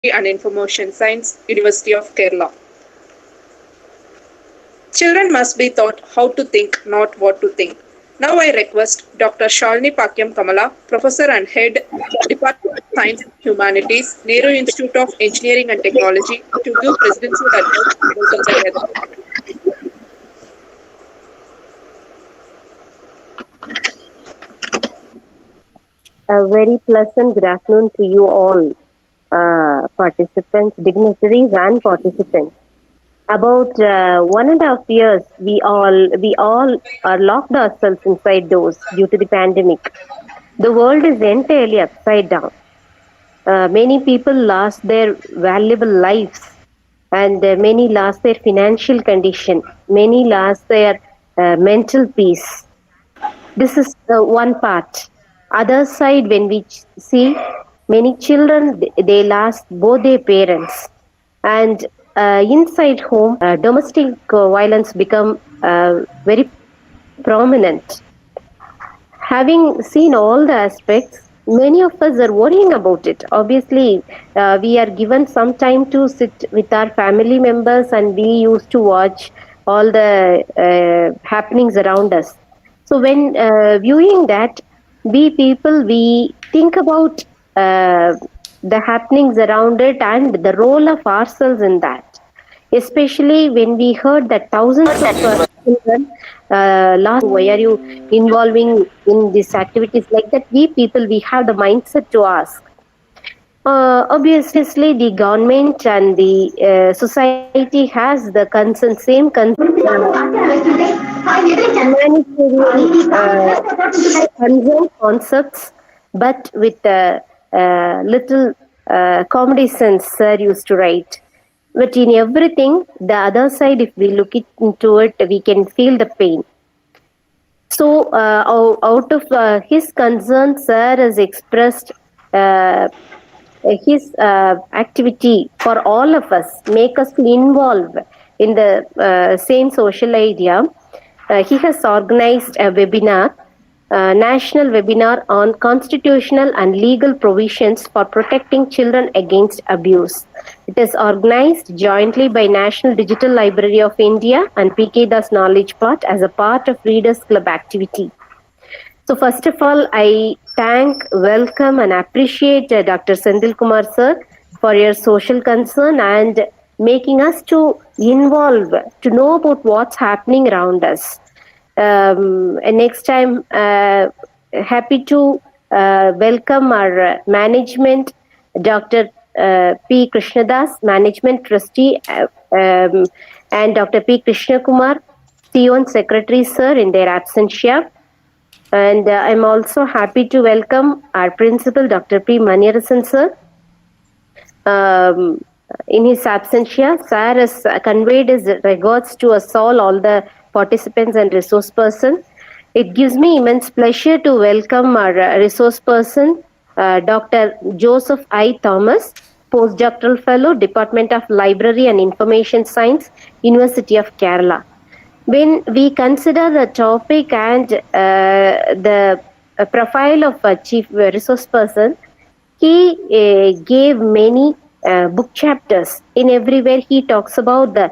and Information Science, University of Kerala. Children must be taught how to think, not what to think. Now I request Dr. Shalini Pakyam Kamala, Professor and Head, Department of Science and Humanities, Nehru Institute of Engineering and Technology, to give presidential address. Welcome, Satyada. A very pleasant good afternoon to you all, participants, dignitaries, and participants. About 1.5 years, we all are locked ourselves inside doors due to the pandemic. The world is entirely upside down. Many people lost their valuable lives, and many lost their financial condition. Many lost their mental peace. This is one part. Other side, when we see many children, they lost both their parents, and inside home, domestic violence become very prominent. Having seen all the aspects, many of us are worrying about it. Obviously, we are given some time to sit with our family members, and we used to watch all the happenings around us. So when viewing that, we people, we think about the happenings around it and the role of ourselves in that. Especially when we heard that thousands of children last, why are you involving in these activities like that? We people, we have the mindset to ask. Obviously, the government and the society has the concern, same concern, humanitarian concern concepts, but with little comedy sense, sir used to write. But in everything, the other side, if we look into it, we can feel the pain. So, out of his concern, sir has expressed his activity for all of us, make us to involve in the same social idea. He has organized a webinar, national webinar on constitutional and legal provisions for protecting children against abuse. It is organized jointly by National Digital Library of India and PK Das Knowledge Part as a part of Readers Club activity. So first of all, I thank, welcome and appreciate Dr. Sendil Kumar sir for your social concern and making us to involve, to know about what's happening around us. And next time, happy to welcome our management, Dr. P. Krishnadas, Management Trustee, and Dr. P. Krishna Kumar, CEO and Secretary, sir, in their absentia. And I'm also happy to welcome our Principal, Dr. P. Maniarasan, sir. In his absentia, sir has conveyed his regards to us all the participants and resource person. It gives me immense pleasure to welcome our resource person, Dr. Joseph I. Thomas, Postdoctoral Fellow, Department of Library and Information Science, University of Kerala. When we consider the topic and the profile of a chief resource person, he gave many book chapters. In everywhere he talks about the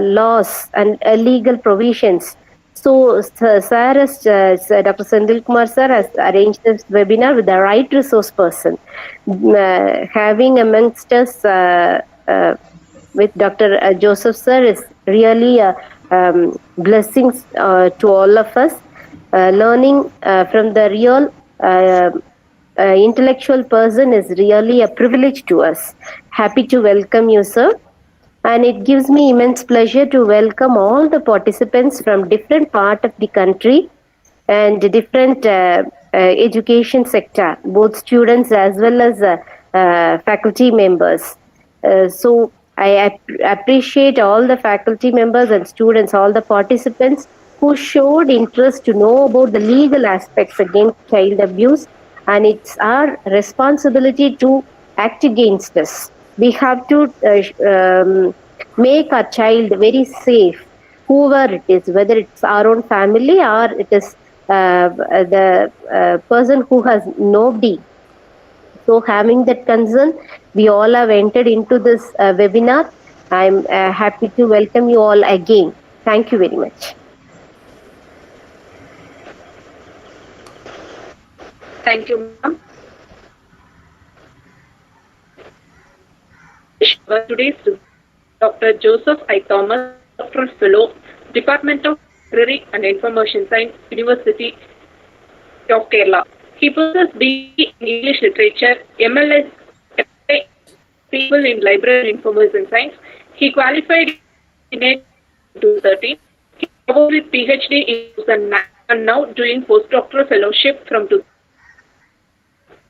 laws and legal provisions. So, sir, Dr. Sendil Kumar sir has arranged this webinar with the right resource person. Having amongst us with Dr. Joseph sir is really a blessings to all of us. Learning from the real intellectual person is really a privilege to us. Happy to welcome you, sir. And it gives me immense pleasure to welcome all the participants from different part of the country and different education sector, both students as well as faculty members. So I appreciate all the faculty members and students, all the participants who showed interest to know about the legal aspects against child abuse, and it's our responsibility to act against this. We have to make our child very safe, whoever it is, whether it's our own family or it is the person who has nobody. So having that concern, we all have entered into this webinar. I'm happy to welcome you all again. Thank you very much. Thank you, ma'am. Today's Dr. Joseph I. Thomas, Doctoral Fellow, Department of Library and Information Science, University of Kerala. He possesses BE in English Literature, MLS, people in Library and Information Science. He qualified in 2013. He covered with PhD in 2009 and now doing postdoctoral fellowship from 2000.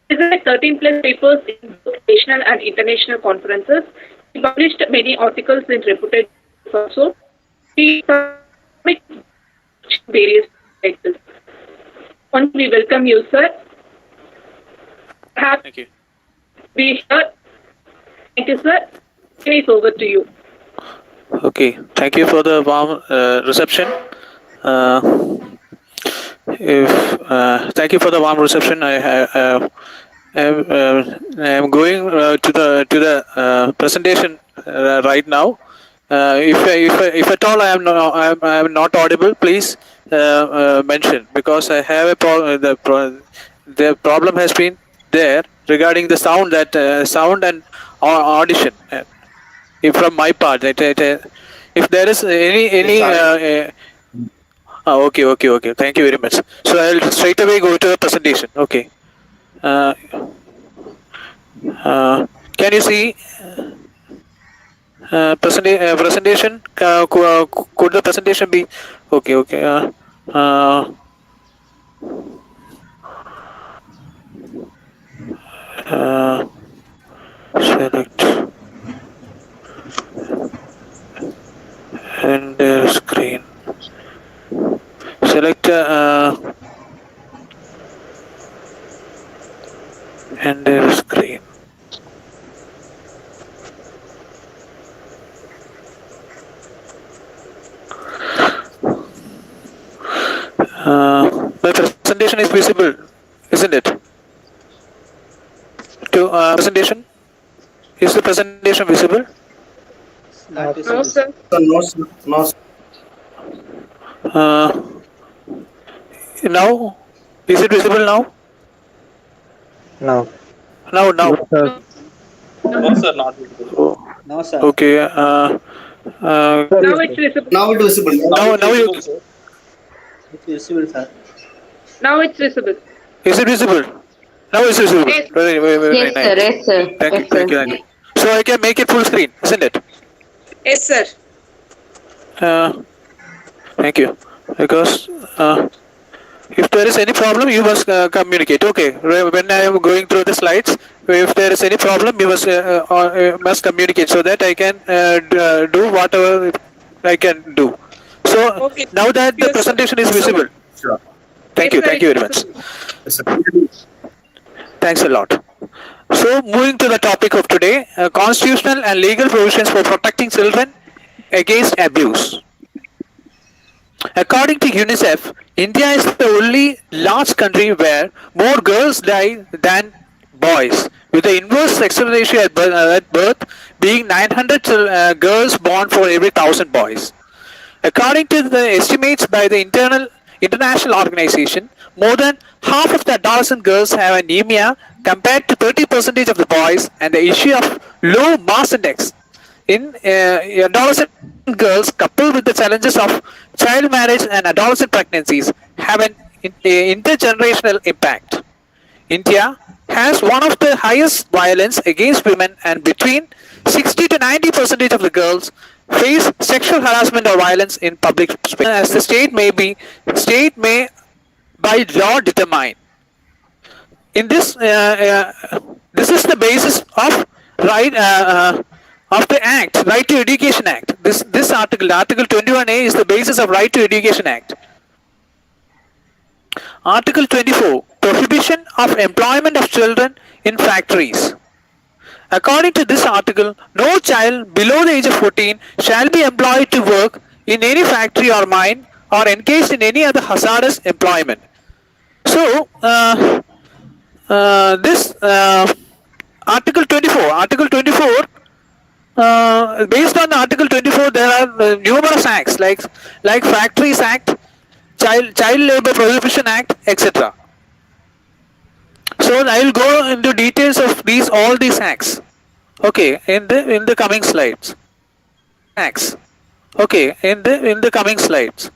He has 13 plus papers in both national and international conferences. He published many articles in reputed also. He published various titles. Once we welcome you, sir. Thank you. Be here. Thank you, sir. It is over to you. Okay, thank you for the warm reception. Thank you for the warm reception. I am going to the presentation right now. If at all I am not audible, please mention, because I have a problem. The problem has been there regarding the sound sound and audition. If from my part, if there is any okay. Thank you very much. So I'll straight away go to the presentation. Okay. Can you see presentation? Could the presentation be okay? Select and screen. Select and screen. My presentation is visible, isn't it? To presentation, is the presentation visible? No, sir. No. Now, is it visible now? No. Now. No, sir, not visible. No, sir. Okay. Now it's visible. Now it visible. Now you. It's visible, sir. Now it's visible. Is it visible? Now it's visible. Yes. Very Yes, sir. nice. Yes, sir. Thank you. So I can make it full screen, isn't it? Yes, sir. Thank you. Because if there is any problem, you must communicate. Okay. When I am going through the slides, if there is any problem, you must communicate so that I can do whatever I can do. So Okay. now that the Yes, sir. presentation is visible. Sure. Thank Yes, you sir, very it's much. visible. Thanks a lot. So, moving to the topic of today, constitutional and legal provisions for protecting children against abuse. According to UNICEF, India is the only large country where more girls die than boys, with the inverse sexual ratio at birth being 900 girls born for every 1,000 boys. According to the estimates by the International Organization, more than half of the adolescent girls have anemia compared to 30% of the boys, and the issue of low mass index in adolescent girls, coupled with the challenges of child marriage and adolescent pregnancies, have an intergenerational impact. India has one of the highest violence against women, and between 60 to 90% of the girls face sexual harassment or violence in public space, as the state may by law determine. In this, this is the basis of right of the Act, Right to Education Act. This article, Article 21A, is the basis of Right to Education Act. Article 24, prohibition of employment of children in factories. According to this article, no child below the age of 14 shall be employed to work in any factory or mine or engaged in any other hazardous employment. So, this Article 24. Article 24. Based on Article 24, there are numerous acts like Factories Act, Child Labor Prohibition Act, etc. So I will go into details of all these acts. Okay, in the coming slides. Acts. Okay, in the coming slides.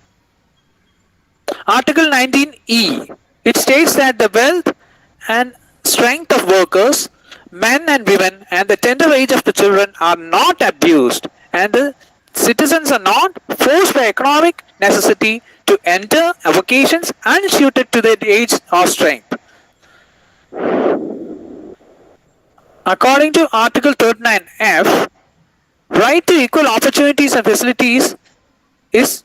Article 19E. It states that the wealth and strength of workers, men and women, and the tender age of the children are not abused, and the citizens are not forced by economic necessity to enter vocations unsuited to their age or strength. According to Article 39F, right to equal opportunities and facilities is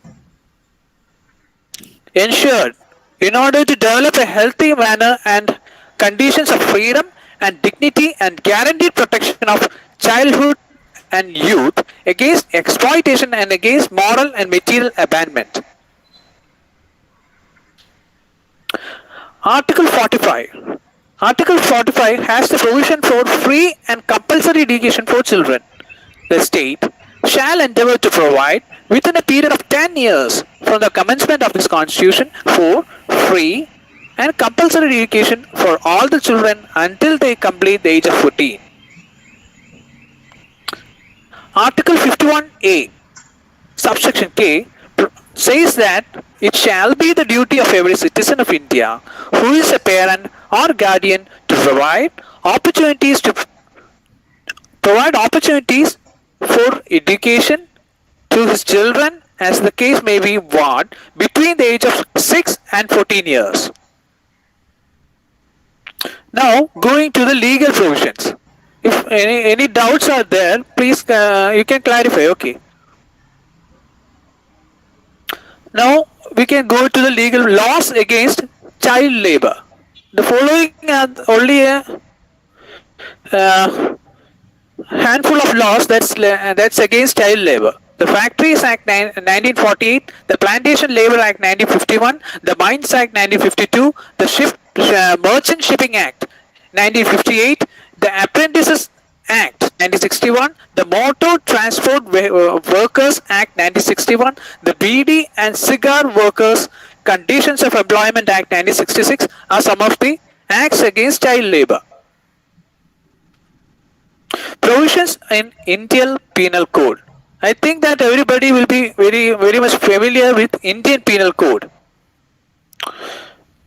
ensured in order to develop a healthy manner and conditions of freedom and dignity and guaranteed protection of childhood and youth against exploitation and against moral and material abandonment. Article 45. Article 45 has the provision for free and compulsory education for children. The state shall endeavour to provide within a period of 10 years from the commencement of this constitution for free and compulsory education for all the children until they complete the age of 14. Article 51A, subsection K, says that it shall be the duty of every citizen of India who is a parent or guardian to provide opportunities for education to his children, as the case may be, what, between the age of 6 and 14 years. Now, going to the legal provisions. If any doubts are there, please you can clarify. Okay. Now we can go to the legal laws against child labor. The following are only a handful of laws that's against child labor. The Factories Act 1948, the Plantation Labor Act 1951, the Mines Act 1952, the Merchant Shipping Act 1958, the Apprentices Act 1961, the Motor Transport Workers Act 1961, the Beedi and Cigar Workers Conditions of Employment Act 1966 are some of the acts against child labor. Provisions in Indian Penal Code. I think that everybody will be very much familiar with Indian Penal Code.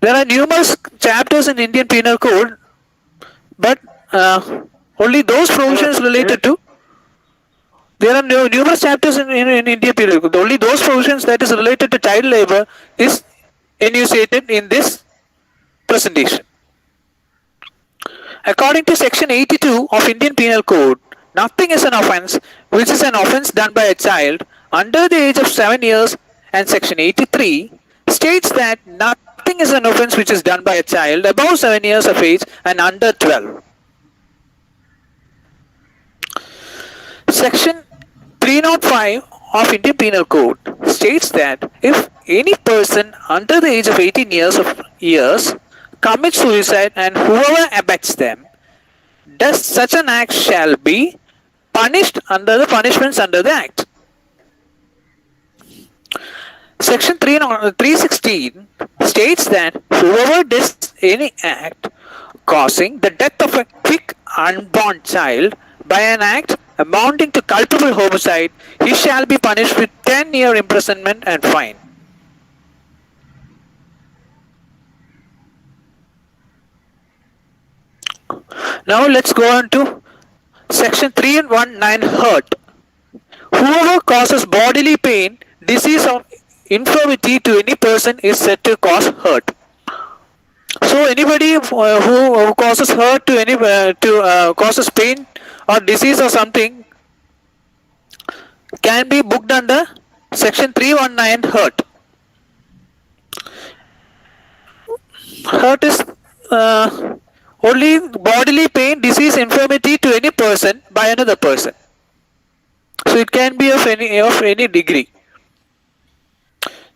There are numerous chapters in Indian Penal Code, but only those provisions related to. There are numerous chapters in Indian Penal Code. Only those provisions that is related to child labor is enunciated in this presentation. According to Section 82 of Indian Penal Code, nothing is an offence which is an offence done by a child under the age of 7 years, and Section 83 states that nothing is an offence which is done by a child above 7 years of age and under 12. Section 305 of Indian Penal Code states that if any person under the age of 18 years commits suicide and whoever abets them does such an act shall be punished under the punishments under the act. Section 316 states that whoever does any act causing the death of a quick unborn child by an act amounting to culpable homicide, he shall be punished with 10-year imprisonment and fine. Now let's go on to Section 319 hurt. Whoever causes bodily pain, disease or infirmity to any person is said to cause hurt. So anybody who causes hurt to causes pain or disease or something can be booked under Section 319 hurt. Hurt is only bodily pain, disease, infirmity to any person by another person. So it can be of any degree.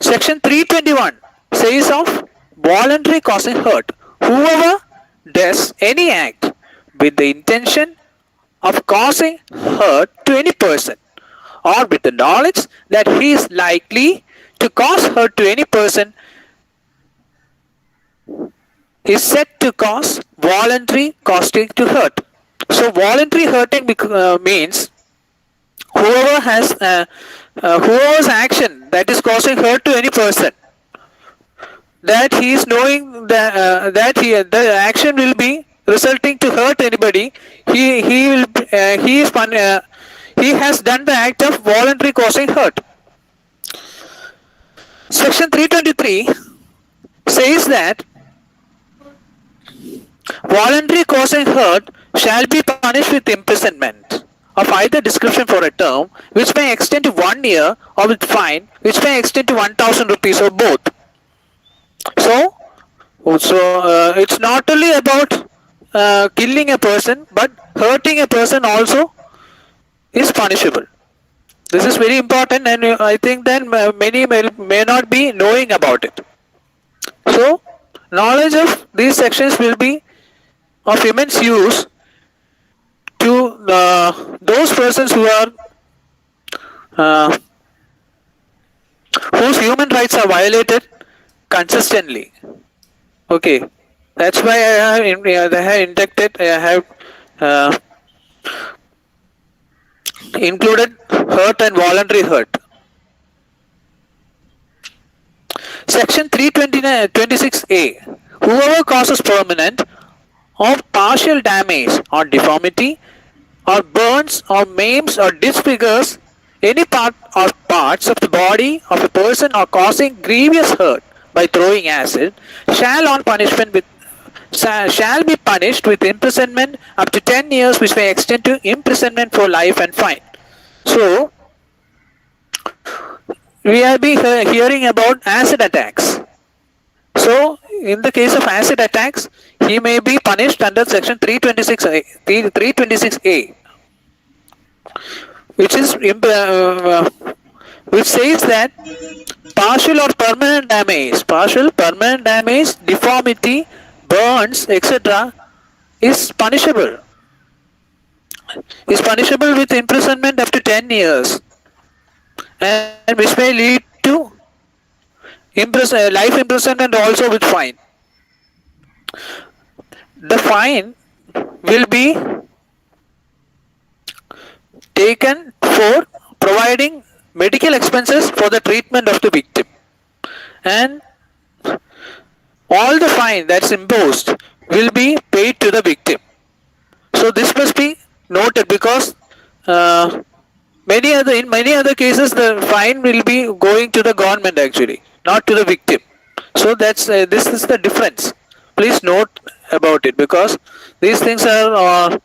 Section 321 says of voluntary causing hurt. Whoever does any act with the intention of causing hurt to any person, or with the knowledge that he is likely to cause hurt to any person, is said to cause voluntary causing to hurt. So voluntary hurting means whoever's action that is causing hurt to any person, that he is knowing that the action will be resulting to hurt anybody, he has done the act of voluntary causing hurt. Section 323 says that voluntary causing hurt shall be punished with imprisonment of either description for a term which may extend to 1 year, or with fine which may extend to 1,000 rupees, or both. So it's not only about killing a person, but hurting a person also is punishable. This is very important, and I think that many may not be knowing about it. So knowledge of these sections will be of immense use to those persons who are whose human rights are violated consistently. Okay, that's why I have included hurt and voluntary hurt. Section 326A. Whoever causes permanent or partial damage or deformity, or burns or maims or disfigures any part or parts of the body of a person, or causing grievous hurt by throwing acid, shall be punished with imprisonment up to 10 years, which may extend to imprisonment for life and fine. So we have been hearing about acid attacks. So in the case of acid attacks, he may be punished under section 326A, which says that partial, permanent damage, deformity, burns, etc. is punishable. Is punishable with imprisonment up to 10 years, and which may lead to life imprisonment, also with fine. The fine will be taken for providing medical expenses for the treatment of the victim, and all the fine that's imposed will be paid to the victim. So this must be noted, because in many other cases the fine will be going to the government actually, not to the victim. So that's this is the difference. Please note about it, because these things are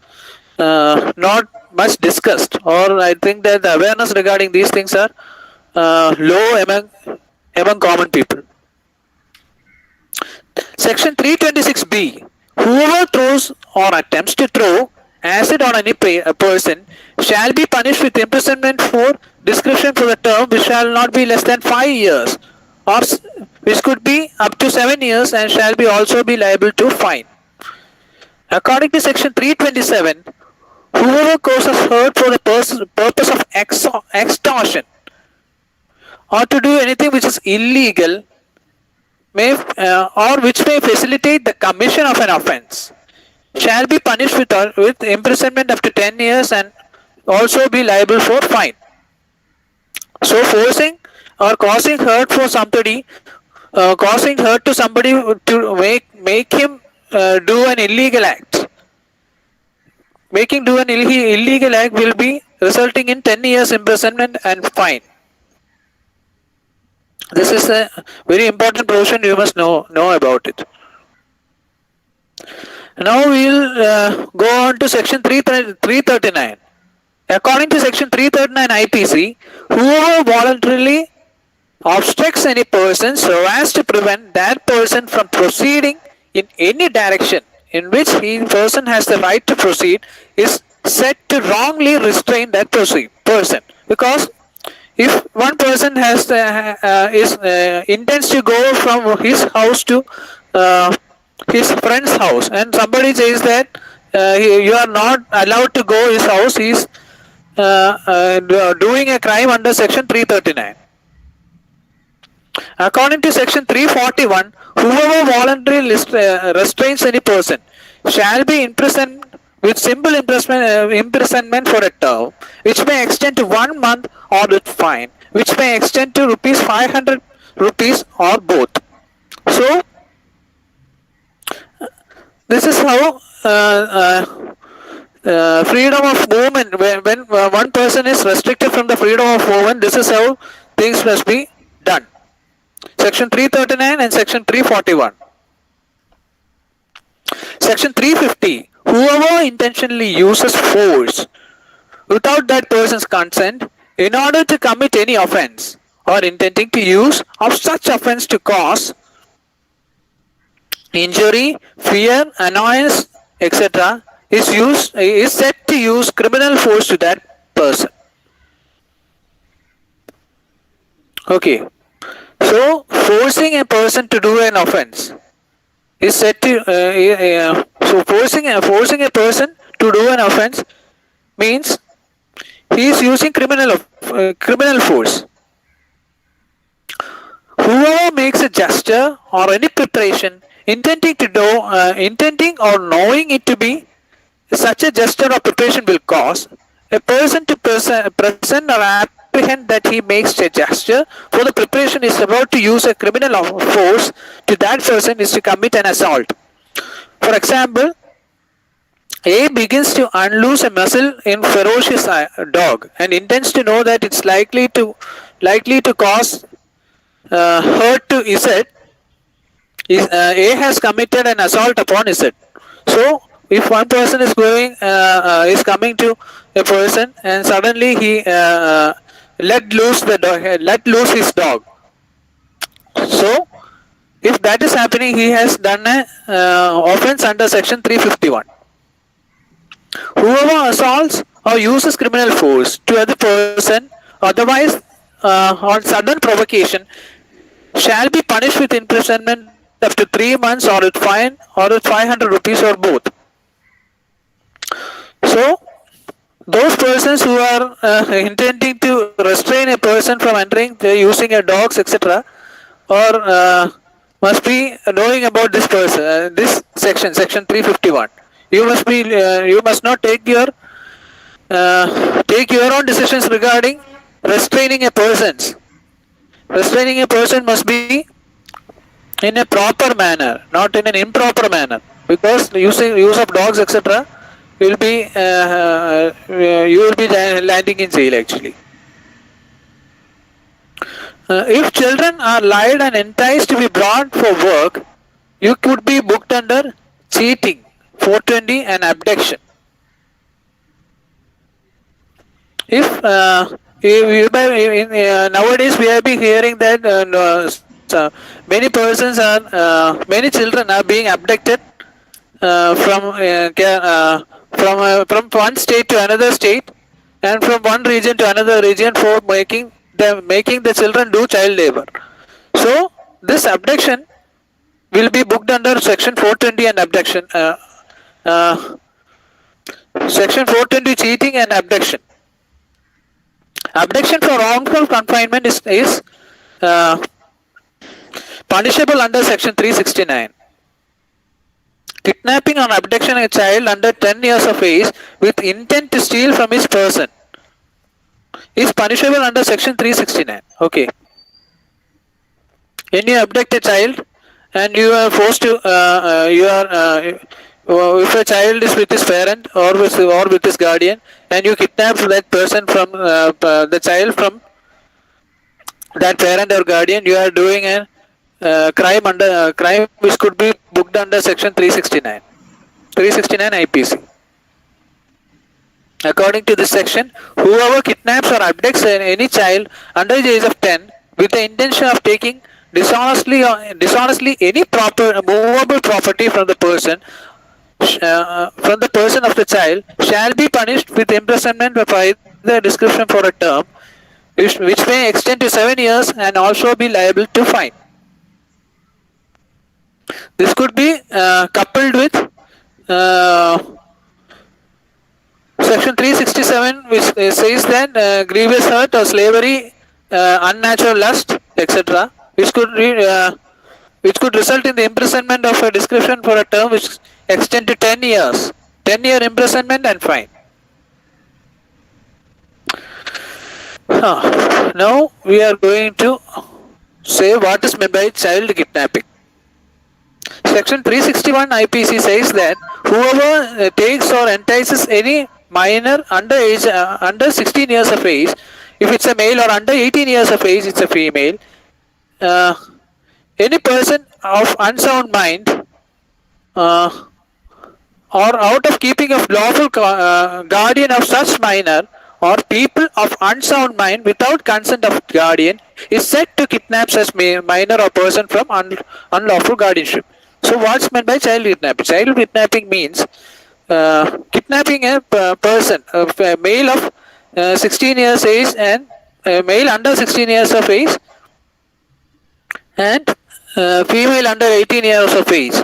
not much discussed, or I think that the awareness regarding these things are low among common people. Section 326B. Whoever throws or attempts to throw acid on any person shall be punished with imprisonment for description for the term which shall not be less than 5 years, or which could be up to 7 years, and shall be also be liable to fine. According to section 327, whoever causes hurt for the purpose of extortion, or to do anything which is illegal, or which may facilitate the commission of an offence, shall be punished with imprisonment up to 10 years, and also be liable for fine. So forcing or causing hurt for somebody, causing hurt to somebody to make him do an illegal act, making do an illegal act will be resulting in 10 years imprisonment and fine. This is a very important provision, you must know about it. Now we will go on to section 339. According to section 339 IPC, whoever voluntarily obstructs any person so as to prevent that person from proceeding in any direction in which the person has the right to proceed is said to wrongly restrain that person. Because if one person has intends to go from his house to his friend's house, and somebody says that you are not allowed to go his house. He is doing a crime under section 339. According to section 341, whoever voluntarily restrains any person shall be imprisoned with simple imprisonment for a term, which may extend to 1 month, or with fine, which may extend to rupees 500 rupees, or both. So, this is how freedom of movement, when one person is restricted from the freedom of movement, this is how things must be done. Section 339 and section 341. Section 350. Whoever intentionally uses force without that person's consent in order to commit any offense, or intending to use of such offense to cause injury, fear, annoyance, etc., is said to use criminal force to that person. Okay. So, forcing a person to do an offense is said to so forcing a person to do an offense means he is using criminal force. Whoever makes a gesture or any preparation intending or knowing it to be such a gesture or preparation will cause a person to present or apprehend that he makes a gesture for the preparation is about to use a criminal force to that person is to commit an assault. For example, A begins to unloose a muzzle in ferocious dog and intends to know that it's likely to cause hurt to Z. A has committed an assault upon Z. So, if one person is coming to a person and suddenly he let loose his dog. So, if that is happening, he has done an offense under section 351. Whoever assaults or uses criminal force to other person, otherwise on sudden provocation, shall be punished with imprisonment up to 3 months, or with fine, or with 500 rupees, or both. So, those persons who are intending to restrain a person from entering, using a dogs, etc., or must be knowing about this person, this section 351. You must not take your own decisions regarding restraining a person. Restraining a person must be in a proper manner, not in an improper manner, because use of dogs, etc., will be you will be landing in jail actually. If children are lied and enticed to be brought for work, you could be booked under cheating, 420, and abduction. If nowadays we have been hearing that many children are being abducted from one state to another state, and from one region to another region, for making the children do child labor. So this abduction will be booked under section 420 and abduction. Section 420, cheating and abduction. Abduction for wrongful confinement is punishable under section 369. Kidnapping or abduction of a child under 10 years of age with intent to steal from his person is punishable under section 369. Okay. When you abduct a child and you are forced to, if a child is with his parent or with his guardian, and you kidnap that person from the child from that parent or guardian, you are doing a crime which could be booked under section 369 IPC. According to this section, whoever kidnaps or abducts any child under the age of 10 with the intention of taking dishonestly any movable property from the person of the child shall be punished with imprisonment by the description for a term which may extend to 7 years and also be liable to fine. This could be coupled with Section 367, which says that grievous hurt or slavery, unnatural lust, etc., which could result in the imprisonment of a description for a term which extend to 10 years. 10-year imprisonment and fine. Now we are going to say what is meant by child kidnapping. Section 361 IPC says that whoever takes or entices any minor under 16 years of age, if it's a male, or under 18 years of age, it's a female, any person of unsound mind or out of keeping of lawful guardian of such minor, or people of unsound mind without consent of guardian, is said to kidnap such minor or person from unlawful guardianship. So what's meant by child kidnapping? Child kidnapping means kidnapping a person, a male of 16 years age and a male under 16 years of age and female under 18 years of age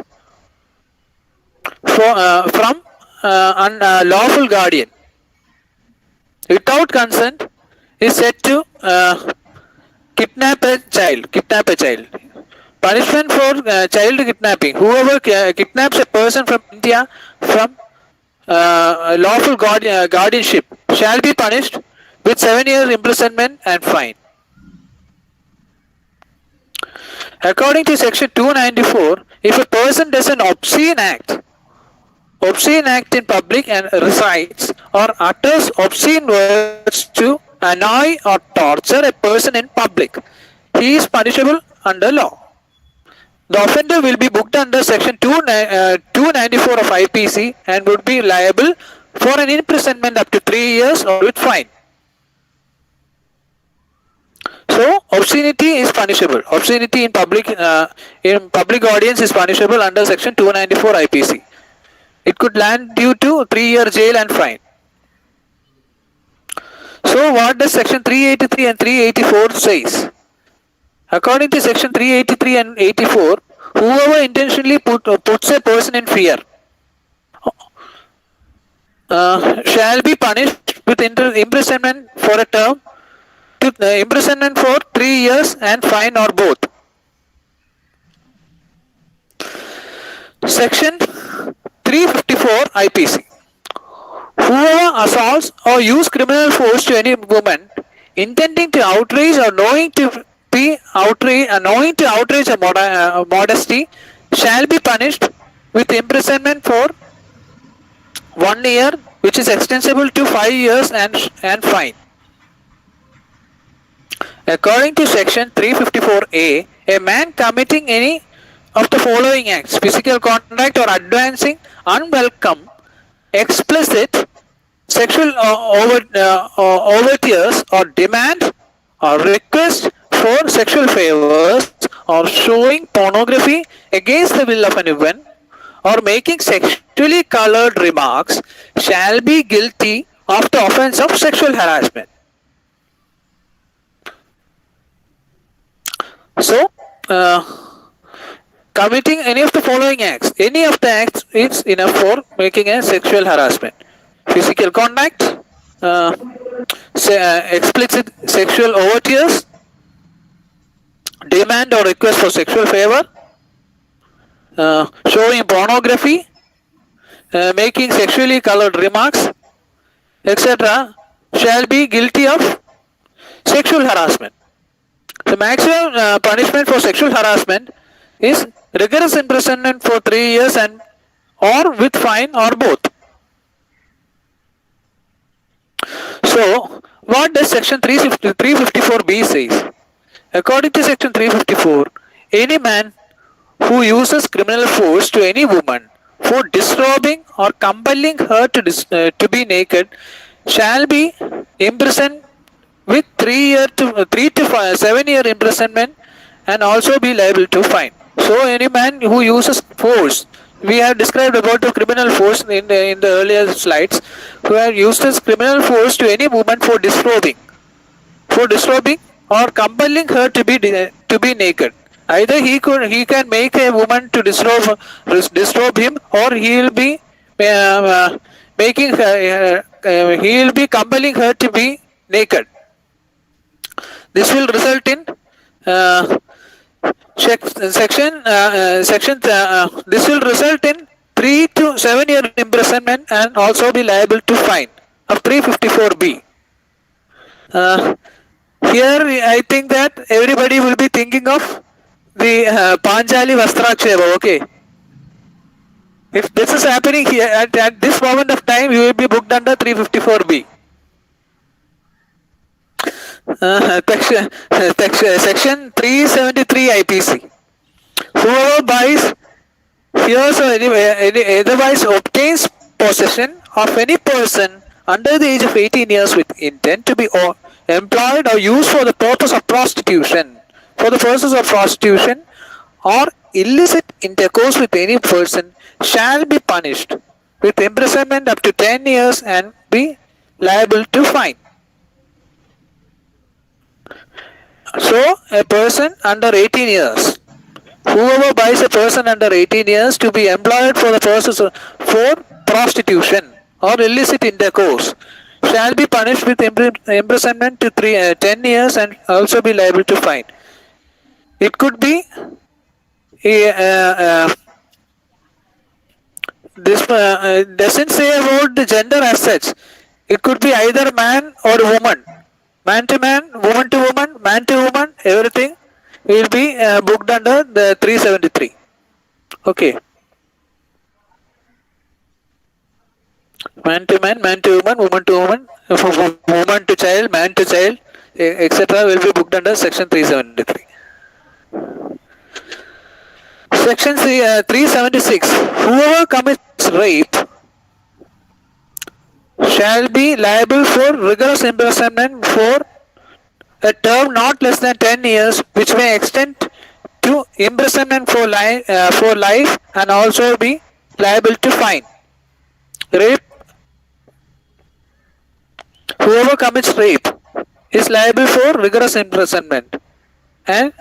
from lawful guardian without consent, is said to kidnap a child. Punishment for child kidnapping: whoever kidnaps a person from India from lawful guardianship shall be punished with 7 years imprisonment and fine. According to section 294, if a person does an obscene act in public and recites or utters obscene words to annoy or torture a person in public, he is punishable under law. The offender will be booked under section 294 of IPC and would be liable for an imprisonment up to 3 years or with fine. So obscenity is punishable. Obscenity in public audience is punishable under section 294 IPC. It could land due to 3-year jail and fine. So what does section 383 and 384 says? According to section 383 and 84, whoever intentionally puts a person in fear shall be punished with imprisonment for a term to imprisonment for 3 years and fine or both. Section 354 IPC. Whoever assaults or use criminal force to any woman intending to outrage or knowing to outrage a modesty shall be punished with imprisonment for 1 year, which is extensible to 5 years and fine. According to section 354A, a man committing any of the following acts: physical contact or advancing unwelcome, explicit sexual overtures or demand or request for sexual favors, or showing pornography against the will of a woman, or making sexually colored remarks, shall be guilty of the offense of sexual harassment. So, committing any of the following acts. Any of the acts is enough for making a sexual harassment. Physical contact, explicit sexual overtures, demand or request for sexual favor, showing pornography, making sexually colored remarks, etc., shall be guilty of sexual harassment. The maximum punishment for sexual harassment is rigorous imprisonment for 3 years and or with fine or both. So, what does section 354B says? According to section 354, any man who uses criminal force to any woman for disrobing or compelling her to be naked shall be imprisoned with 3 to 7 year imprisonment and also be liable to fine. So any man who uses force, we have described about the criminal force in the earlier slides, who have used as criminal force to any woman for disrobing or compelling her to be naked. Either he can make a woman to disrobe him, or he will be making he will be compelling her to be naked. This will result in this will result in 3 to 7 year imprisonment and also be liable to fine of 354B. Here I think that everybody will be thinking of the Panchali Vastraksheva. Okay, if this is happening here at this moment of time, you will be booked under 354B. Section 373 IPC. Whoever buys, hears or otherwise obtains possession of any person under the age of 18 years with intent to be employed or used for the purpose of prostitution, or illicit intercourse with any person shall be punished with imprisonment up to 10 years and be liable to fine. So, a person under 18 years, whoever buys a person under 18 years to be employed for the purpose for prostitution or illicit intercourse shall be punished with imprisonment to 10 years and also be liable to fine. It could be this doesn't say about the gender as such. It could be either man or woman. Man to man, woman to woman, man to woman, everything will be booked under the 373. Okay. Man to man, man to woman, woman to woman, woman to child, man to child, etc. will be booked under section 373. Section 376. Whoever commits rape shall be liable for rigorous imprisonment for a term not less than 10 years, which may extend to imprisonment for life and also be liable to fine. Rape. Whoever commits rape is liable for rigorous imprisonment and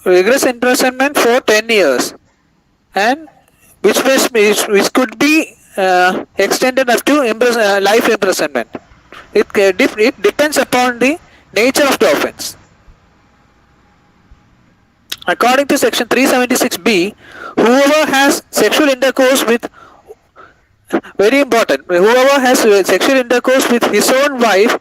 rigorous imprisonment for 10 years and which could be extended up to life imprisonment. It depends upon the nature of the offense. According to section 376B, whoever has sexual intercourse with, very important, whoever has sexual intercourse with his own wife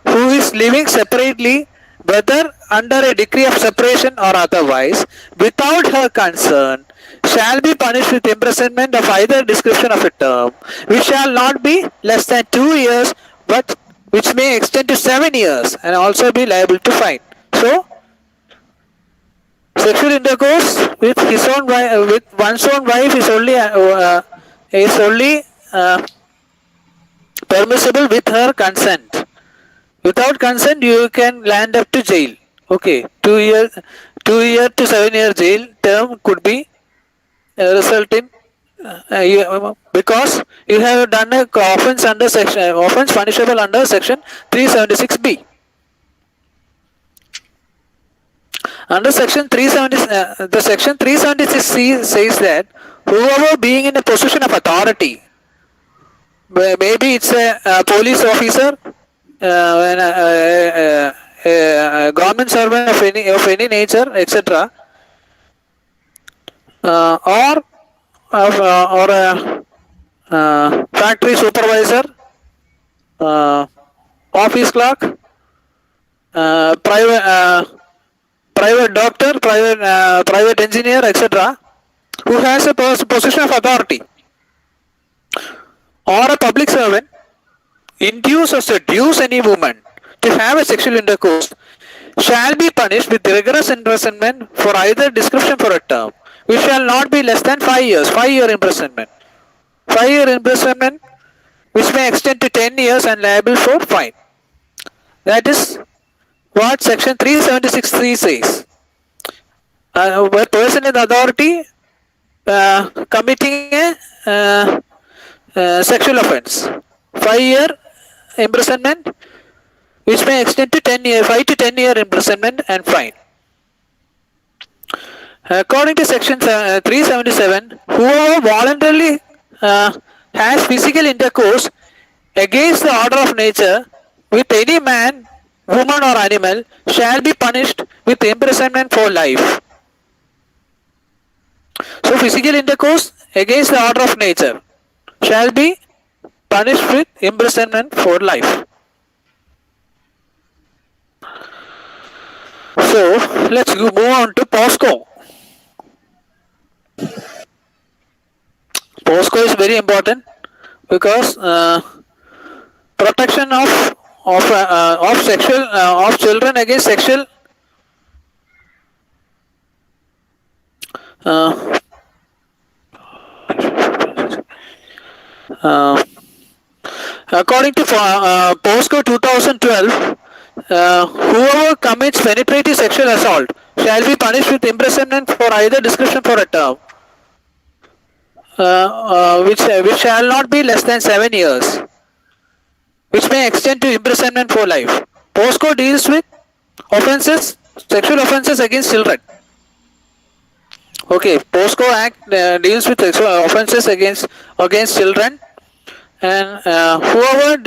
who is living separately, whether under a decree of separation or otherwise, without her consent, shall be punished with imprisonment of either description of a term, which shall not be less than 2 years, but which may extend to 7 years and also be liable to fine. So, sexual intercourse with his own wife, with one's own wife is only permissible with her consent. Without consent, you can land up to jail. Okay, 2 year to 7 year jail term could be resulting because you have done a offense punishable under section 376B. Under section 370, the section 376C says that whoever being in a position of authority, maybe it's a police officer, a government servant of any nature, etc., or a factory supervisor, office clerk, private doctor, private engineer, etc., who has a position of authority, or a public servant, induce or seduce any woman to have a sexual intercourse, shall be punished with rigorous imprisonment for either description for a term, which shall not be less than 5 years, 5 year imprisonment. 5 year imprisonment, which may extend to 10 years and liable for fine. That is what section 376(3) says. A person in authority committing a sexual offense, 5 year imprisonment, which may extend to 5 to 10 year imprisonment and fine. According to section 377, whoever voluntarily has physical intercourse against the order of nature with any man, woman, or animal shall be punished with imprisonment for life. So, physical intercourse against the order of nature shall be punished with imprisonment for life. So, let's move on to POSCO. POSCO is very important because protection of sexual of children against sexual uh, uh, according to POSCO 2012, whoever commits penetrative sexual assault shall be punished with imprisonment for either discretion for a term which shall not be less than 7 years, which may extend to imprisonment for life. POSCO deals with sexual offenses against children. Okay, POSCO Act deals with sexual offenses against children, and whoever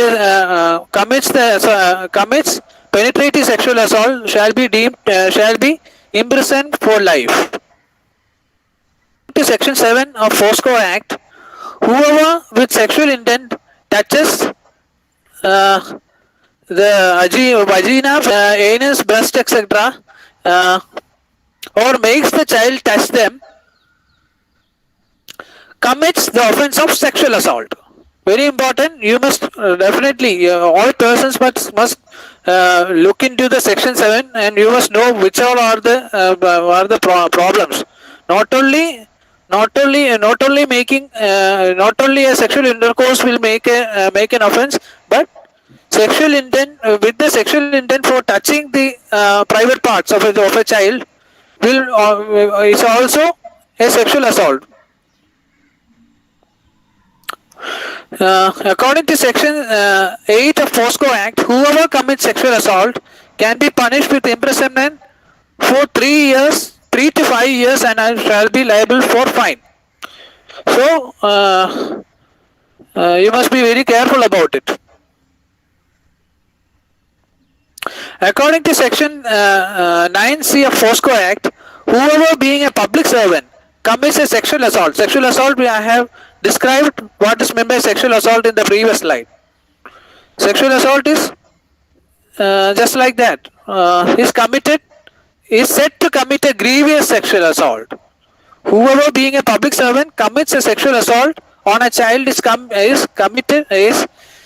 commits penetrative sexual assault shall be imprisoned for life. To Section 7 of POSCO Act, whoever with sexual intent touches the vagina, anus, breast, etc., or makes the child touch them, commits the offense of sexual assault. Very important. You must definitely all persons must look into the Section 7, and you must know which all are the problems. Not only making not only a sexual intercourse will make an offense, but sexual intent with the sexual intent for touching the private parts of a child is also a sexual assault. According to Section 8 of POSCO Act, whoever commits sexual assault can be punished with imprisonment for 3 to 5 years, and shall be liable for fine. So, you must be very careful about it. According to Section 9C of POSCO Act, whoever being a public servant commits a sexual assault. I have described what is meant by sexual assault in the previous slide. Sexual assault is just like that. Is said to commit a grievous sexual assault. Whoever being a public servant commits a sexual assault on a child is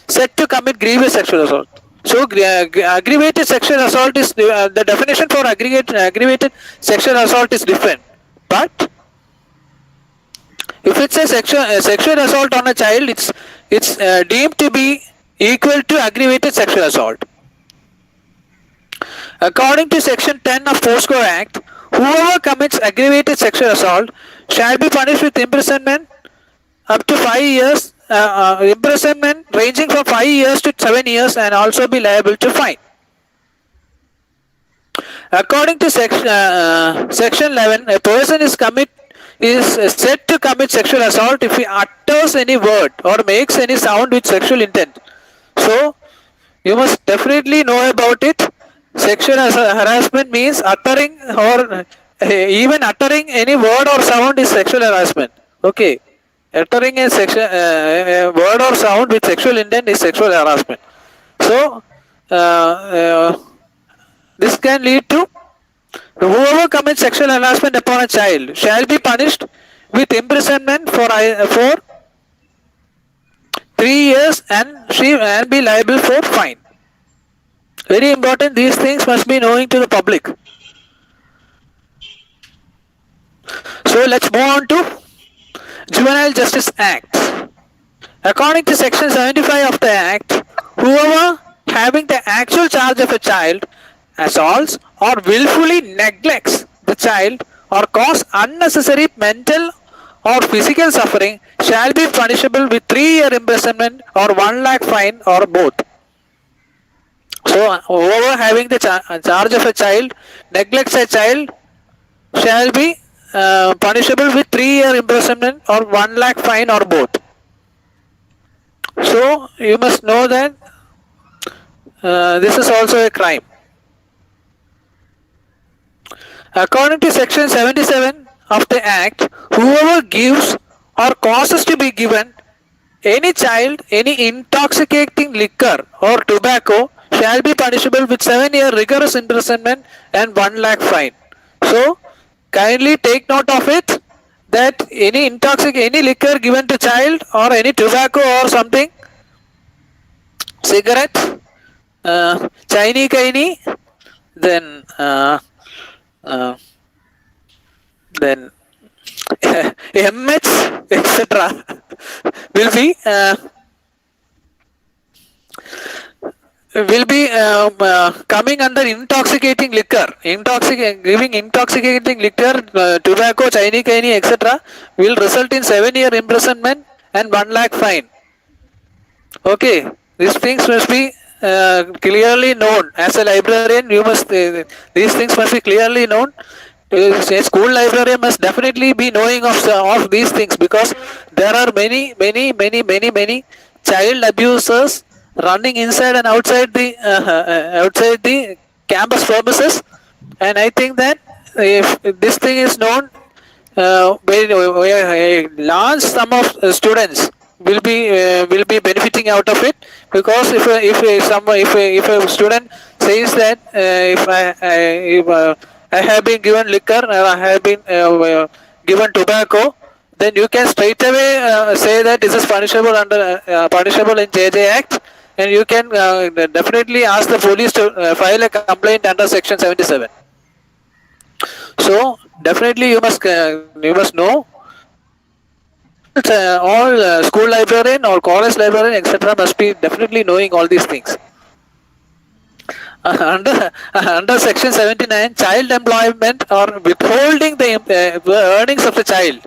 said to commit grievous sexual assault. So, aggravated sexual assault is the definition for aggravated sexual assault is different. But if it's a sexual assault on a child, it's deemed to be equal to aggravated sexual assault. According to Section 10 of POSCO Act, whoever commits aggravated sexual assault shall be punished with imprisonment up to 5 years, imprisonment ranging from 5 years to 7 years, and also be liable to fine. According to Section 11, a person is said to commit sexual assault if he utters any word or makes any sound with sexual intent. So, you must definitely know about it. Sexual harassment means uttering or even uttering any word or sound is sexual harassment. Okay, uttering a word or sound with sexual intent is sexual harassment. So, this can lead to whoever commits sexual harassment upon a child shall be punished with imprisonment for 3 years, and be liable for fine. Very important. These things must be knowing to the public. So let's move on to Juvenile Justice Act. According to Section 75 of the Act, whoever having the actual charge of a child assaults or willfully neglects the child or cause unnecessary mental or physical suffering shall be punishable with 3-year imprisonment or 1 lakh fine, or both. So, whoever having the charge of a child neglects a child shall be punishable with 3-year imprisonment or 1 lakh fine, or both. So you must know that this is also a crime. According to section 77 of the Act, whoever gives or causes to be given any child any intoxicating liquor or tobacco shall be punishable with 7-year rigorous imprisonment and 1 lakh fine. So kindly take note of it that any liquor given to child or any tobacco or something, cigarette, Chinese kaini, then uh, then MH, etc. will be coming under intoxicating liquor. Giving intoxicating liquor, tobacco, Chinese kaini, etc. will result in 7-year imprisonment and 1 lakh fine. Okay, these things must be clearly known. As a librarian, you must these things must be clearly known. A school librarian must definitely be knowing of these things, because there are many child abusers running inside and outside the campus premises, and I think that if this thing is known, a large sum of students will be benefiting out of it, because if a student says that if I have been given liquor or I have been given tobacco, then you can straight away say that this is punishable in JJ Act, and you can definitely ask the police to file a complaint under section 77. So definitely you must know. All school librarian or college librarian, etc. must be definitely knowing all these things. Under section 79, child employment or withholding the earnings of the child.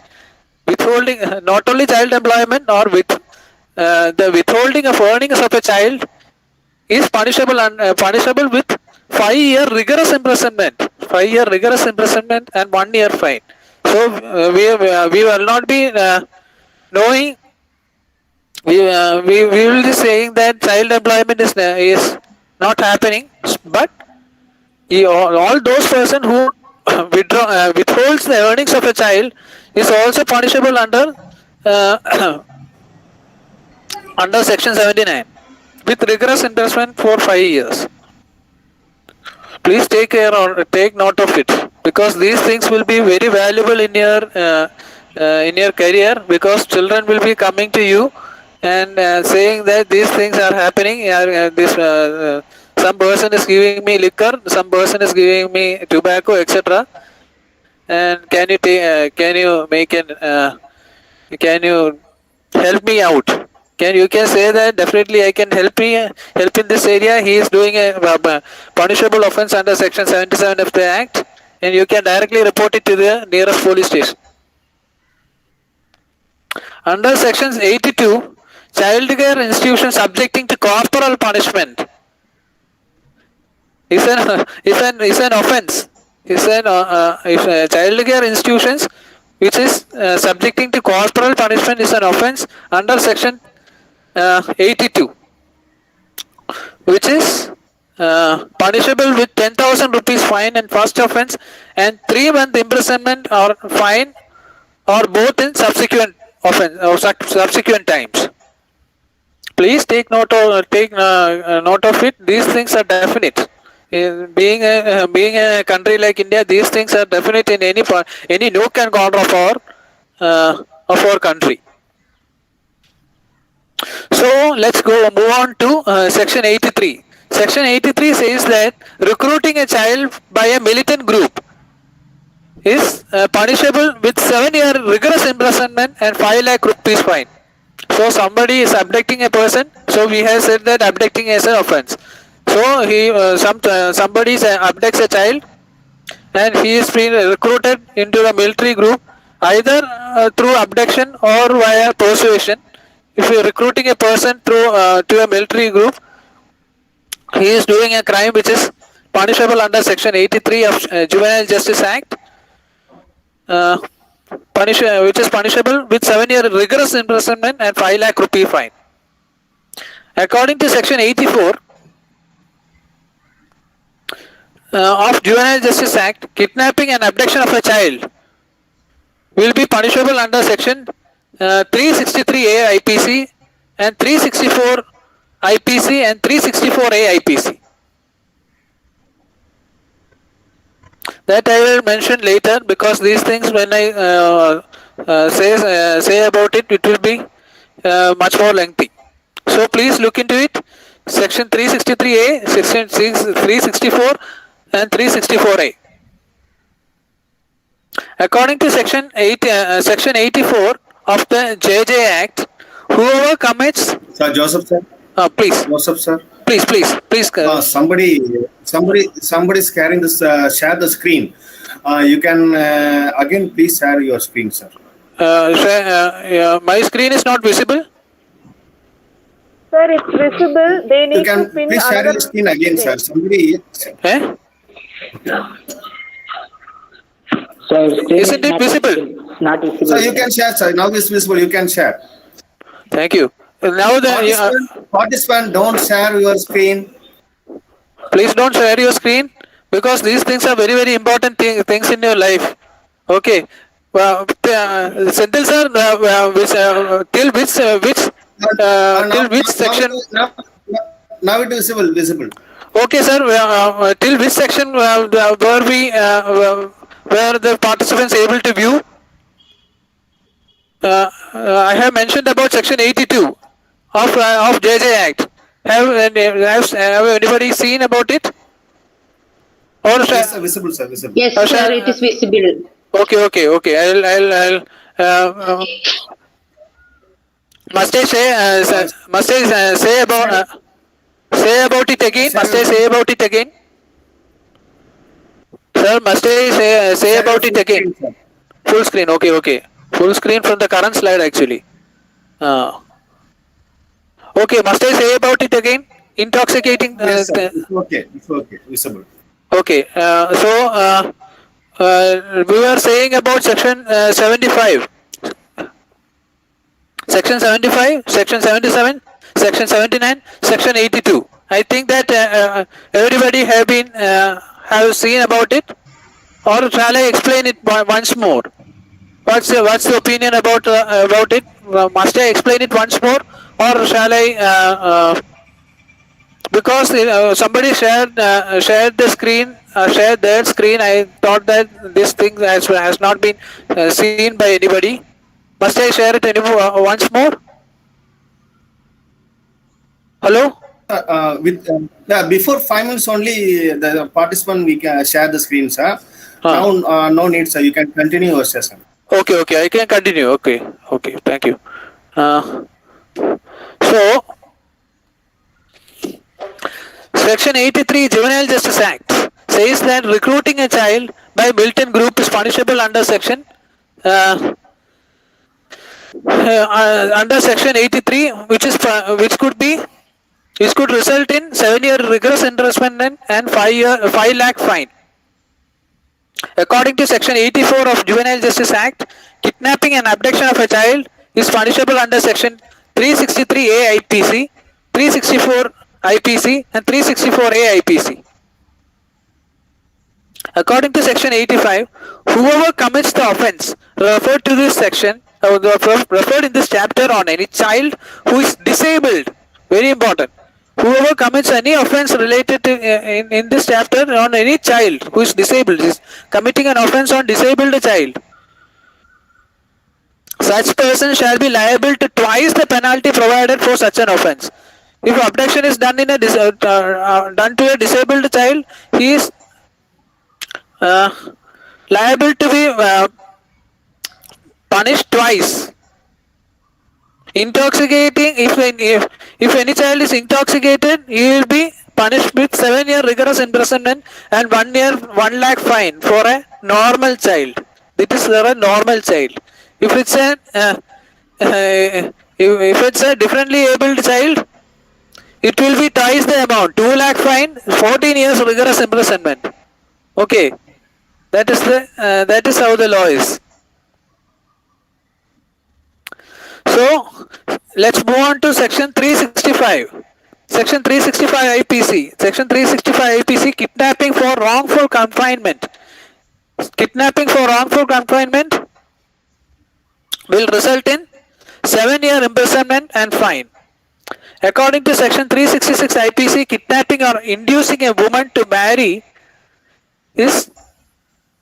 Withholding not only child employment or with the withholding of earnings of a child is punishable with 5-year rigorous imprisonment. 5-year rigorous imprisonment and 1 year fine. So we will not be knowing. We will be saying that child employment is not happening, but all those person who withholds the earnings of a child is also punishable under under section 79 with rigorous imprisonment for 5 years. Please take note of it, because these things will be very valuable in your career, because children will be coming to you and saying that these things are happening. Some person is giving me liquor, some person is giving me tobacco, etc. And can you help me out? You can say that definitely I can help in this area. He is doing a punishable offense under section 77 of the Act, and you can directly report it to the nearest police station. Under sections 82, child care institution subjecting to corporal punishment is an offense. If child care institutions which is subjecting to corporal punishment is an offense under section 82, which is punishable with 10,000 rupees fine and first offense and 3-month imprisonment or fine, or both in subsequent offense or subsequent times. Please take note of it. These things are definite. Being a country like India, these things are definite in any nook and corner of our country. So let's move on to section 83. Section 83 says that recruiting a child by a militant group is punishable with 7-year rigorous imprisonment and 5 lakh rupees fine. So somebody is abducting a person. So we have said that abducting is an offense. So somebody abducts a child and he is being recruited into the military group, either through abduction or via persuasion. If you are recruiting a person through to a military group, he is doing a crime which is punishable under section 83 of Juvenile Justice Act, which is punishable with 7-year rigorous imprisonment and 5 lakh rupee fine. According to Section 84 of Juvenile Justice Act, kidnapping and abduction of a child will be punishable under Section 363A IPC and 364 IPC and 364A IPC. That I will mention later, because these things, when I say about it, it will be much more lengthy. So please look into it. Section 363A, Section 364 and 364A. According to Section 84 of the JJ Act, whoever commits... Sir, Joseph, sir. Please. Joseph, sir. Please. Somebody is carrying this. Share the screen. You can again please share your screen, sir. My screen is not visible. Sir, it's visible. They You need to can pin please share another. your screen again, sir. Somebody. Eh? So Isn't it visible? Not visible. Sir, you can share, sir. Now it's visible. You can share. Thank you. Now Participant, don't share your screen. please don't share your screen, because these things are very, very important things in your life. Okay. Senthil sir, till which section? Now it is visible. Okay, sir. Till which section were the participants able to view? I have mentioned about Section 82 of JJ Act. Have anybody seen about it? Or Yes, sir, visible, sir. Visible. Yes, sir, it is visible. Okay. I'll must I say about it again? Must I say about it again? Sir, must I say about it again? Full screen. Okay. Full screen from the current slide, actually. Okay, must I say about it again? Intoxicating. Yes, sir. It's okay. Visible. Okay. We were saying about Section 75. Section 75, Section 77, Section 79, Section 82. I think that everybody have seen about it, or shall I explain it once more? What's the opinion about it? Must I explain it once more, or shall I? Because somebody shared the screen, shared their screen. I thought that this thing has not been seen by anybody. Must I share it once more? Hello? Before 5 minutes only, the participant we can share the screen, sir. Now, no need, sir. You can continue your session. Okay. I can continue. Okay. Thank you. So, Section 83 Juvenile Justice Act says that recruiting a child by militant group is punishable under Section under Section 83, which could result in 7-year rigorous imprisonment and 5 lakh fine. According to Section 84 of Juvenile Justice Act, kidnapping and abduction of a child is punishable under Section 363A IPC, 364 IPC and 364A IPC. According to Section 85, whoever commits the offence referred to this section, referred in this chapter on any child who is disabled, very important. Whoever commits any offence related to in this chapter on any child who is disabled is committing an offence on disabled child. Such person shall be liable to twice the penalty provided for such an offence. If abduction is done done to a disabled child, he is liable to be punished twice. Intoxicating, if any child is intoxicated, he will be punished with 7-year rigorous imprisonment and 1 lakh fine for a normal child. This is for a normal child. If it's a differently abled child, it will be twice the amount, 2 lakh fine, 14 years rigorous imprisonment. Okay, that is how the law is. So let's move on to section 365. Section 365 IPC. Section 365 IPC, kidnapping for wrongful confinement. Kidnapping for wrongful confinement will result in 7-year imprisonment and fine. According to section 366 IPC, kidnapping or inducing a woman to marry is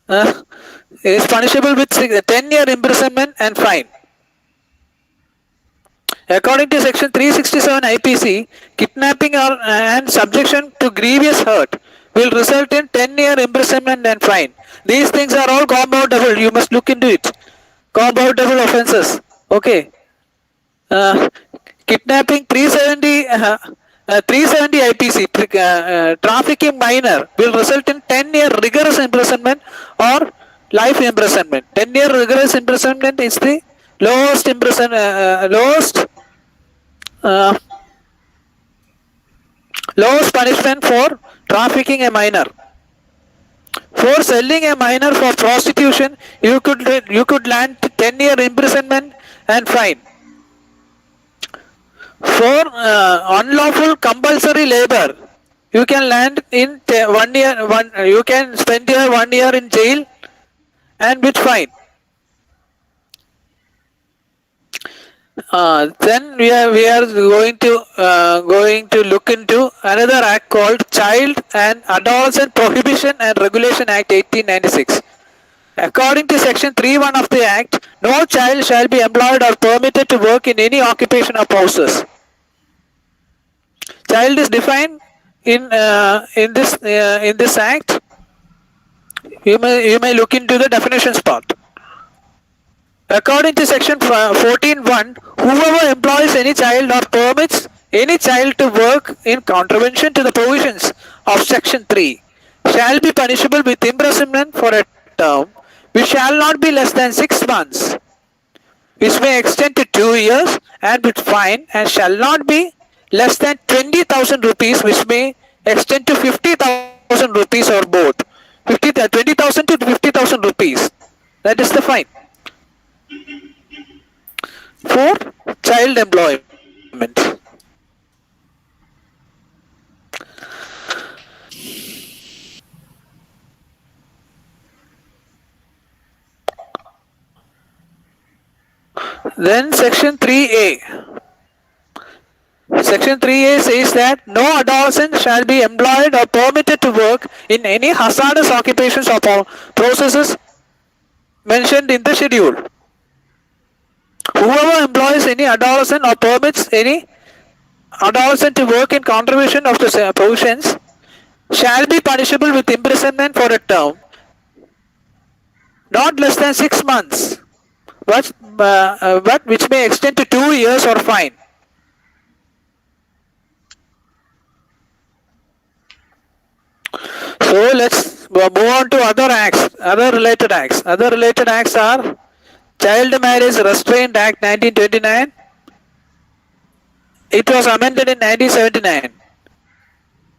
punishable with 10-year imprisonment and fine. According to section 367 IPC, kidnapping or and subjection to grievous hurt will result in 10-year imprisonment and fine. These things are all compoundable. You must look into it. Compoundable offences. Okay. Kidnapping 370 IPC, trafficking minor will result in 10-year rigorous imprisonment or life imprisonment. 10-year rigorous imprisonment is the lowest lowest punishment for trafficking a minor. For selling a minor for prostitution, you could land 10-year imprisonment and fine. For unlawful compulsory labor, you can land in 1 year. You can spend your 1 year in jail and with fine. Then we are going to look into another act called Child and Adolescent Prohibition and Regulation Act 1896. According to section 3(1) of the act, no child shall be employed or permitted to work in any occupation of houses. Child is defined in this act. You may look into the definitions part. According to section 14(1), whoever employs any child or permits any child to work in contravention to the provisions of section 3 shall be punishable with imprisonment for a term which shall not be less than 6 months, which may extend to 2 years, and with fine, and shall not be less than 20,000 rupees, which may extend to 50,000 rupees or both. 20,000 to 50,000 rupees. That is the fine for child employment. Then section 3A. Section 3A says that no adolescent shall be employed or permitted to work in any hazardous occupations or processes mentioned in the schedule. Whoever employs any adolescent or permits any adolescent to work in contravention of the provisions shall be punishable with imprisonment for a term not less than 6 months, but which may extend to 2 years or fine. So let's move on to other acts, other related acts. Other related acts are Child Marriage Restraint Act 1929. It was amended in 1979.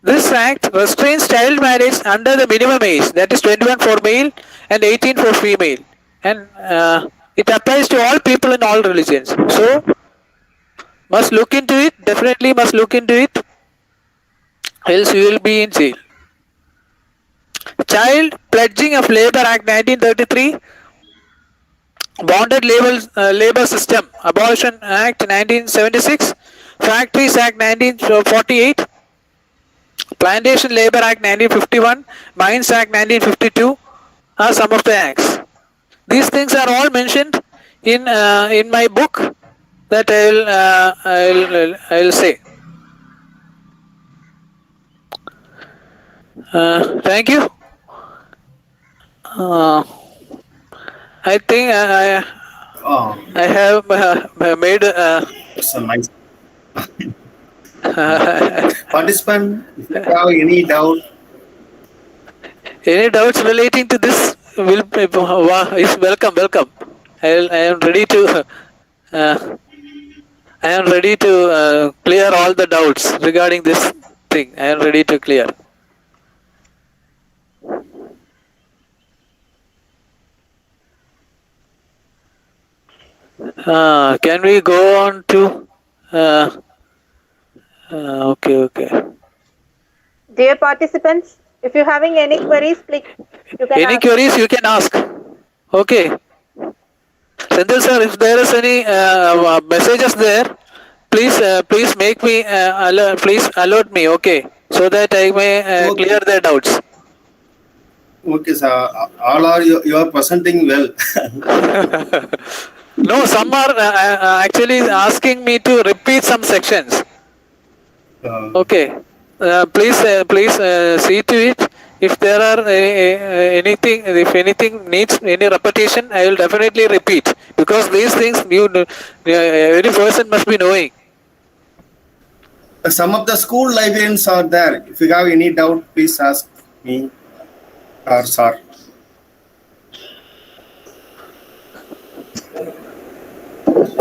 This act restrains child marriage under the minimum age, that is 21 for male and 18 for female, and it applies to all people in all religions. So must look into it, definitely must look into it, else you will be in jail. Child Pledging of Labor Act 1933, Bonded Labor System Abolition Act 1976, Factories Act 1948, Plantation Labor Act 1951, Mines Act 1952 are some of the acts. These things are all mentioned in my book that I'll say. Thank you. I think I have made. So nice. Participant, if you have any doubt? Any doubts relating to this is welcome. I am ready to clear all the doubts regarding this thing. I am ready to clear. Can we go on to? Okay. Dear participants, if you're having any queries, please you can Any ask. queries you can ask. Okay. Senthil sir, if there is any messages there, please make me please alert me. Okay, so that I may Okay. clear their doubts. Okay, sir. All are you are presenting well. No, some are actually asking me to repeat some sections. Okay, please see to it. If there are anything, if anything needs any repetition, I will definitely repeat, because these things every person must be knowing. Some of the school librarians are there. If you have any doubt, please ask me or sir.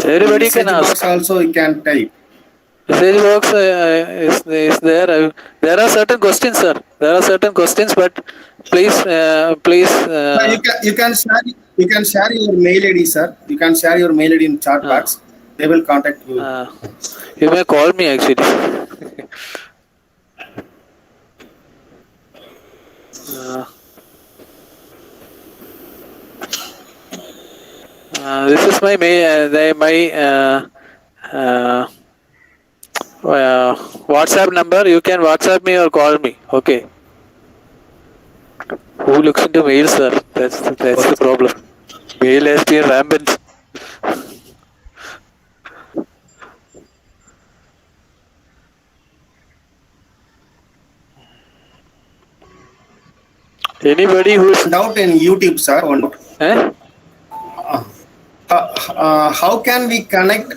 Everybody can Message ask. box also you can type. Message box is there. There are certain questions, sir. There are certain questions, but please. You can share your mail ID, sir. You can share your mail ID in chat box. They will contact you. You may call me actually. This is my WhatsApp number. You can WhatsApp me or call me. Okay. Who looks into mail, sir? That's the problem. Mail has been rampant. Anybody who is doubt in YouTube, sir. How can we connect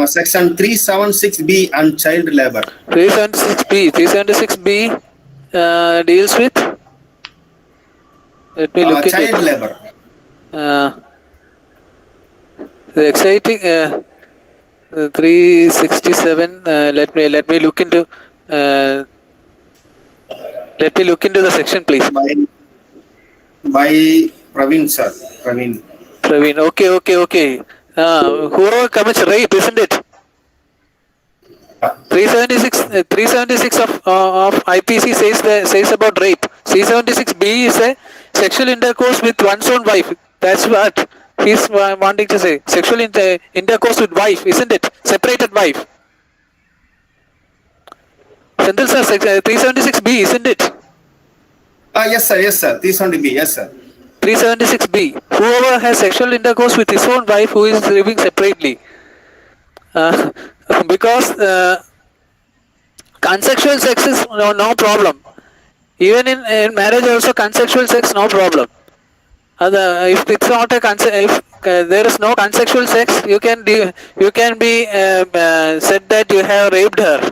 section 376B and child labor? 376B deals with. Let me look at child labor. The exciting 367. Let me look into. Let me look into the section, please. By Praveen, sir. Praveen. Okay. Whoever commits rape, isn't it? 376 of IPC says about rape. 376B is a sexual intercourse with one's own wife. That's what he's wanting to say. Sexual intercourse with wife, isn't it? Separated wife. Senthil sir, 376B, isn't it? Yes, sir. 370B, yes, sir. 376B. Whoever has sexual intercourse with his own wife who is living separately. Because consensual sex is no problem. Even in marriage also, consensual sex no problem. If it's not if there is no consensual sex, you can be said that you have raped her.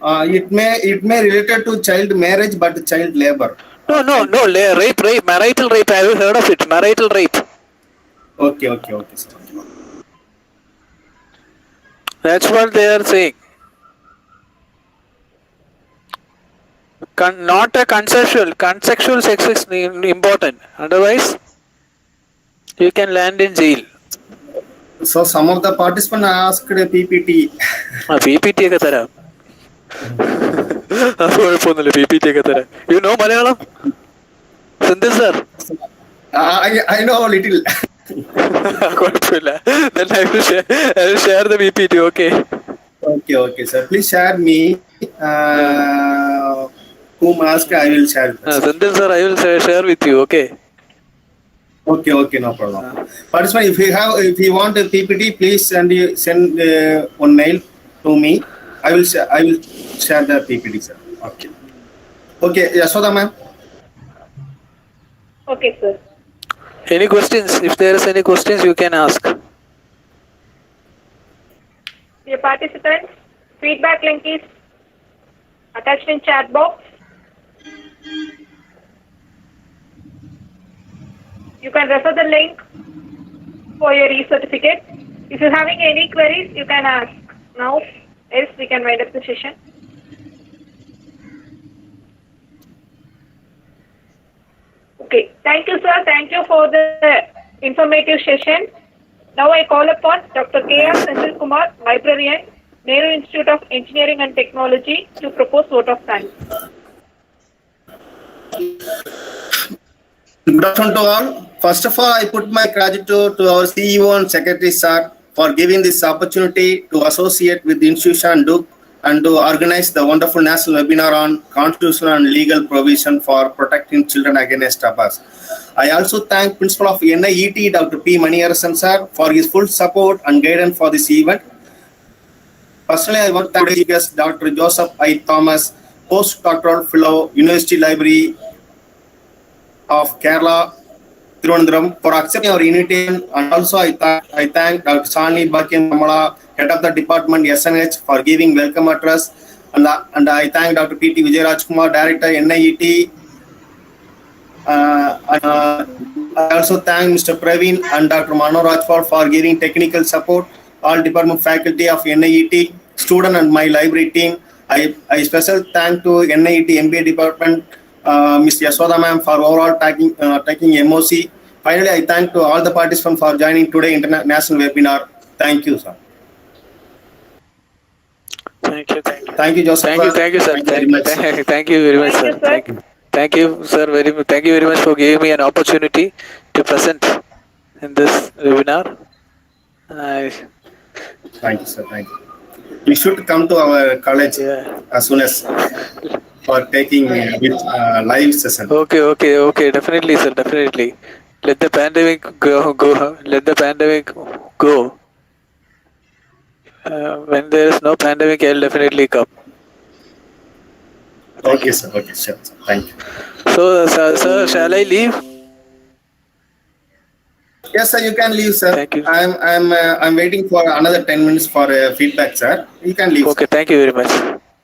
It may related to child marriage, but child labor. No. Rape, marital rape. Have you heard of it? Marital rape. Okay, sir. That's what they are saying. Not a consensual. Consensual sex is important. Otherwise, you can land in jail. So some of the participants asked a PPT. PPT ka tara. PPT ka tara. You know Malayalam? Senthil sir? I know a little. Then I will share the PPT, okay? Okay, sir. Please share me. Whom ask, I will share. Senthil sir, I will share with you, okay? Okay, no problem. Participant, if you want a PPT, please send one mail to me. I will share the PPT, sir. Okay, Yashoda ma'am. Okay, sir. Any questions? If there is any questions, you can ask. Dear participants, feedback link is attached in chat box. You can refer the link for your e-certificate. If you're having any queries, you can ask now. Else we can wind up the session. Okay. Thank you, sir. Thank you for the informative session. Now I call upon Dr. K.R. Senthil Kumar, librarian, Nehru Institute of Engineering and Technology, to propose vote of thanks. Good afternoon to all. First of all, I put my gratitude to our CEO and Secretary, sir, for giving this opportunity to associate with the institution Duke and to organize the wonderful national webinar on constitutional and legal provision for protecting children against abuse. I also thank Principal of NIET, Dr. P. Maniarasan, sir, for his full support and guidance for this event. Personally, I want to thank guest Dr. Joseph I. Thomas, Postdoctoral Fellow, University Library of Kerala, Trivandrum, for accepting our invitation, and also I thank Dr. Shalini Pakyam Kamala, Head of the Department SNH, for giving welcome address, and I thank Dr. P.T. Vijay Kumar, Director NIET. I also thank Mr. Praveen and Dr. Mano Rajpal for giving technical support, all department faculty of NIET, student and my library team. I special thank to NIET MBA department, Ms. Yashoda ma'am, for overall taking MOC. Finally, I thank to all the participants for joining today international webinar. Thank you, sir. Thank you. Thank you, Joseph. Thank you, sir. Thank you very much, sir. Thank you, sir. Thank you very much for giving me an opportunity to present in this webinar. Thank you, sir. Thank you. You should come to our college as soon as for taking with live session. Okay. Definitely, sir. Definitely. Let the pandemic go. Let the pandemic go. When there is no pandemic, I'll definitely come. Okay, sir. Okay, sure. Sir. Thank you. So, sir, shall I leave? Yes, sir. You can leave, sir. Thank you. I'm waiting for another 10 minutes for feedback, sir. You can leave. Okay. Sir. Thank you very much.